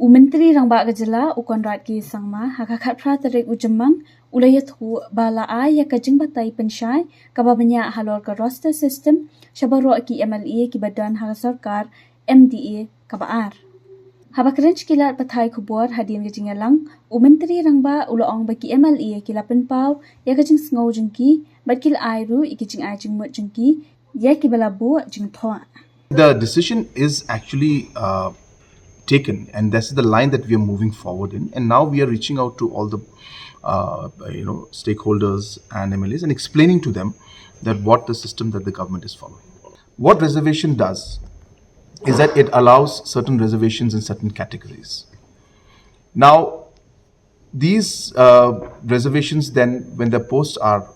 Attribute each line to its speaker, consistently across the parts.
Speaker 1: Menteri Rangba Gajala Ukonrat ki sangma hakakat pratarik ujemang ulayathu bala ay ka Jingbatai Pynshai Kaba Bniah Halor ka roster system Baroh ki MLA ki badan hak sarkar MDA Kaba Habakrench kilat pathai khubor hadin gajingalang Menteri Rangba uloong baki MLA ki lapen pau ya gajing sngow jengki batkil airu ikijing ai jingmut jengki ya ki balabu jing thoa.
Speaker 2: The decision is actually taken, and this is the line that we are moving forward in. And now we are reaching out to all the stakeholders and MLAs and explaining to them that what the system that the government is following. What reservation does is that it allows certain reservations in certain categories. Now, these reservations then, when the posts are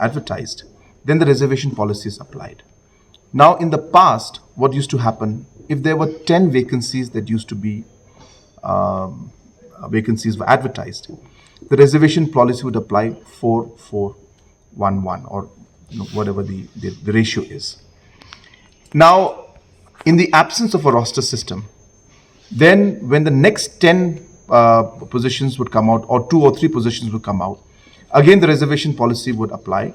Speaker 2: advertised, then the reservation policy is applied. Now, in the past, what used to happen, if there were 10 vacancies that used to be vacancies were advertised, the reservation policy would apply 4-4-1-1 or whatever the ratio is. Now, in the absence of a roster system, then when the next 10 positions would come out, or 2 or 3 positions would come out, again the reservation policy would apply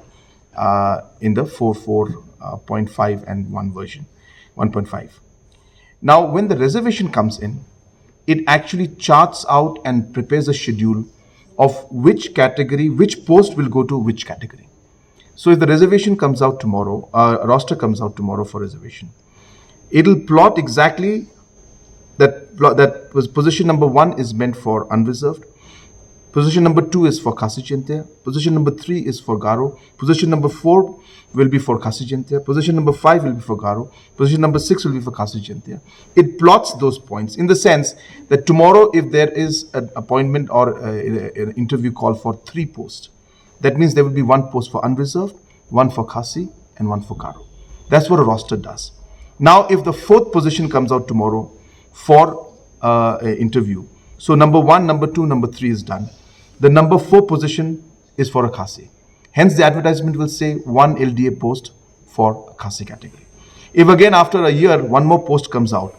Speaker 2: in the 4-4.5 and 1 version, 1.5. Now, when the reservation comes in, it actually charts out and prepares a schedule of which category, which post will go to which category. So if the reservation comes out tomorrow, a roster comes out tomorrow for reservation, it'll plot exactly that was position number 1 is meant for unreserved, position number 2 is for Khasi Chintia, position number 3 is for Garo, position number 4 will be for Khasi Chintia, position number 5 will be for Garo, position number 6 will be for Khasi Chintia. It plots those points in the sense that tomorrow if there is an appointment or an interview call for 3 posts, that means there will be 1 post for unreserved, 1 for Khasi and 1 for Garo. That's what a roster does. Now if the 4th position comes out tomorrow for an interview, so number 1, number 2, number 3 is done. The number 4 position is for a Khasi. Hence the advertisement will say 1 LDA post for a Khasi category. If again after a year 1 more post comes out,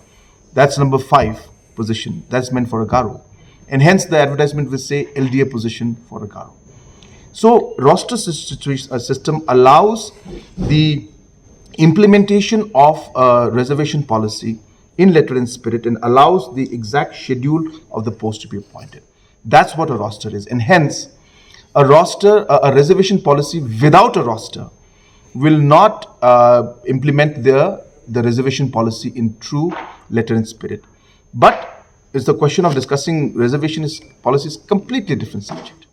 Speaker 2: that's number 5 position, that's meant for a Garo. And hence the advertisement will say LDA position for a Garo. So roster system allows the implementation of a reservation policy in letter and spirit and allows the exact schedule of the post to be appointed. That's what a roster is. And hence, a roster, a reservation policy without a roster will not implement the reservation policy in true letter and spirit. But it's the question of discussing reservation policy is completely different subject.